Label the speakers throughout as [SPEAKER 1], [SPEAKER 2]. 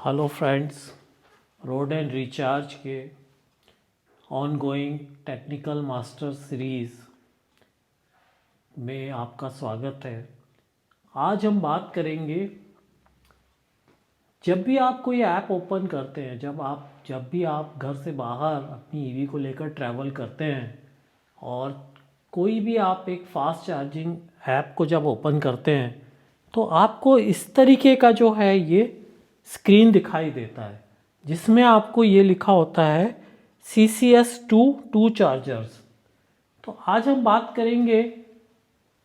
[SPEAKER 1] Hello friends, road and recharge के ongoing technical master series में आपका स्वागत है। आज हम बात करेंगे, जब भी आप कोई ऐप ओपन करते हैं, जब भी आप घर से बाहर अपनी ईवी को लेकर ट्रैवल करते हैं और कोई भी आप एक फास्ट चार्जिंग ऐप को जब ओपन करते हैं तो आपको इस तरीके का जो है ये स्क्रीन दिखाई देता है, जिसमें आपको ये लिखा होता है CCS2 चार्जर्स। तो आज हम बात करेंगे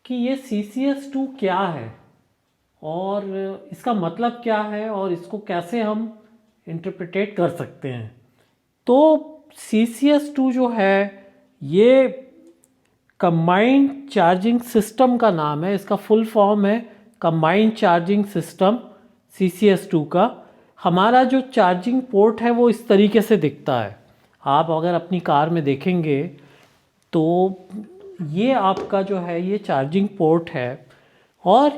[SPEAKER 1] कि ये CCS2 क्या है और इसका मतलब क्या है और इसको कैसे हम इंटरप्रिटेट कर सकते हैं। तो CCS2 जो है ये कंबाइंड चार्जिंग सिस्टम का नाम है, इसका फुल फॉर्म है कंबाइंड चार्जिंग सिस्टम CCS2 का। हमारा जो चार्जिंग पोर्ट है वो इस तरीके से दिखता है। आप अगर अपनी कार में देखेंगे तो ये आपका जो है ये चार्जिंग पोर्ट है और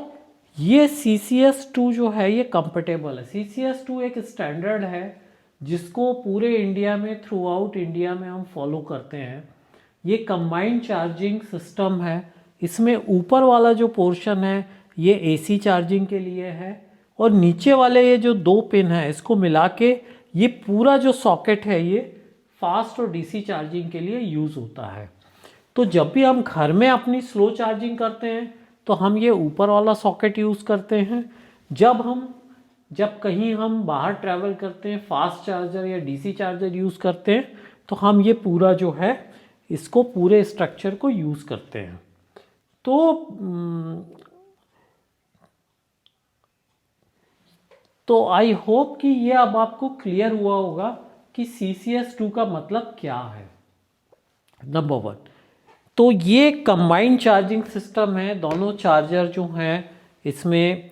[SPEAKER 1] ये CCS2 जो है ये कंफर्टेबल है। CCS2 एक स्टैंडर्ड है जिसको पूरे इंडिया में, थ्रू आउट इंडिया में हम फॉलो करते हैं। ये कंबाइंड चार्जिंग सिस्टम है। इसमें ऊपर वाला जो पोर्शन है ये AC चार्जिंग के लिए है और नीचे वाले ये जो दो पिन है इसको मिला के ये पूरा जो सॉकेट है ये फास्ट और DC चार्जिंग के लिए यूज़ होता है। तो जब भी हम घर में अपनी स्लो चार्जिंग करते हैं तो हम ये ऊपर वाला सॉकेट यूज़ करते हैं। जब कहीं हम बाहर ट्रैवल करते हैं, फास्ट चार्जर या DC चार्जर यूज़ करते हैं तो हम ये पूरा जो है इसको, पूरे स्ट्रक्चर को यूज़ करते हैं। तो आई होप कि ये अब आपको क्लियर हुआ होगा कि CCS2 का मतलब क्या है। नंबर 1, तो ये कंबाइंड चार्जिंग सिस्टम है। दोनों चार्जर जो हैं इसमें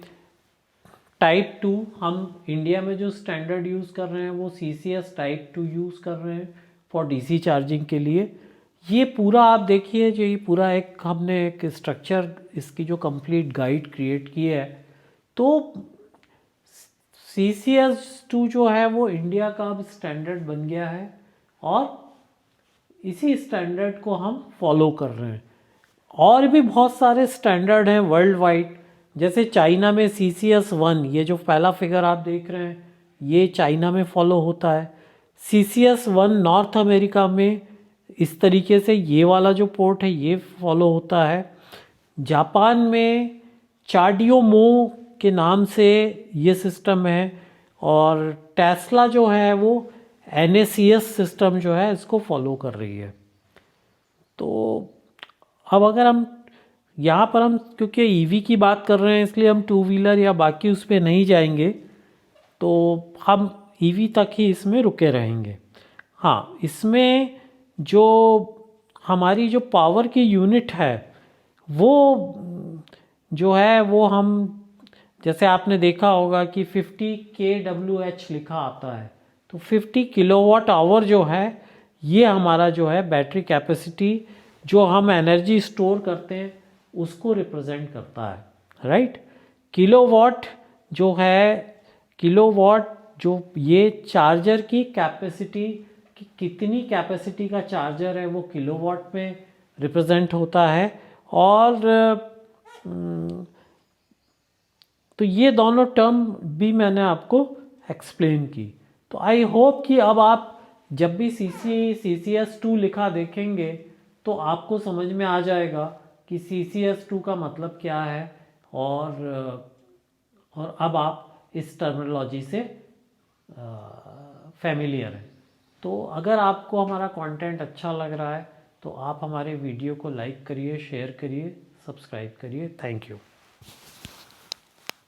[SPEAKER 1] टाइप 2, हम इंडिया में जो स्टैंडर्ड यूज़ कर रहे हैं वो CCS टाइप 2 यूज़ कर रहे हैं फॉर DC चार्जिंग के लिए। ये पूरा आप देखिए, जो ये पूरा हमने एक स्ट्रक्चर, इसकी जो कंप्लीट गाइड क्रिएट की है। तो CCS2 जो है वो इंडिया का अब स्टैंडर्ड बन गया है और इसी स्टैंडर्ड को हम फॉलो कर रहे हैं। और भी बहुत सारे स्टैंडर्ड हैं वर्ल्ड वाइड, जैसे चाइना में CCS1, ये जो पहला फिगर आप देख रहे हैं ये चाइना में फॉलो होता है। CCS1 नॉर्थ अमेरिका में इस तरीके से ये वाला जो पोर्ट है ये फॉलो होता है। जापान में चार्डियोमो के नाम से ये सिस्टम है और टेस्ला जो है वो NACS सिस्टम जो है इसको फॉलो कर रही है। तो अब अगर हम यहाँ पर क्योंकि EV की बात कर रहे हैं इसलिए हम टू व्हीलर या बाकी उस पर नहीं जाएंगे, तो हम EV तक ही इसमें रुके रहेंगे। हाँ, इसमें जो हमारी जो पावर की यूनिट है वो जो है वो हम, जैसे आपने देखा होगा कि 50 kWh लिखा आता है, तो 50 किलोवाट आवर जो है ये हमारा जो है बैटरी कैपेसिटी, जो हम एनर्जी स्टोर करते हैं उसको रिप्रेजेंट करता है, राइट। किलोवाट जो है, किलोवाट जो ये चार्जर की कैपेसिटी, कि कितनी कैपेसिटी का चार्जर है वो किलोवाट में रिप्रेजेंट होता है। और तो ये दोनों टर्म भी मैंने आपको एक्सप्लेन की। तो आई होप कि अब आप जब भी CCS2 लिखा देखेंगे तो आपको समझ में आ जाएगा कि CCS2 का मतलब क्या है और अब आप इस टर्मिनोलॉजी से फैमिलियर हैं। तो अगर आपको हमारा कंटेंट अच्छा लग रहा है तो आप हमारे वीडियो को लाइक करिए, शेयर करिए, सब्सक्राइब करिए। Thank you.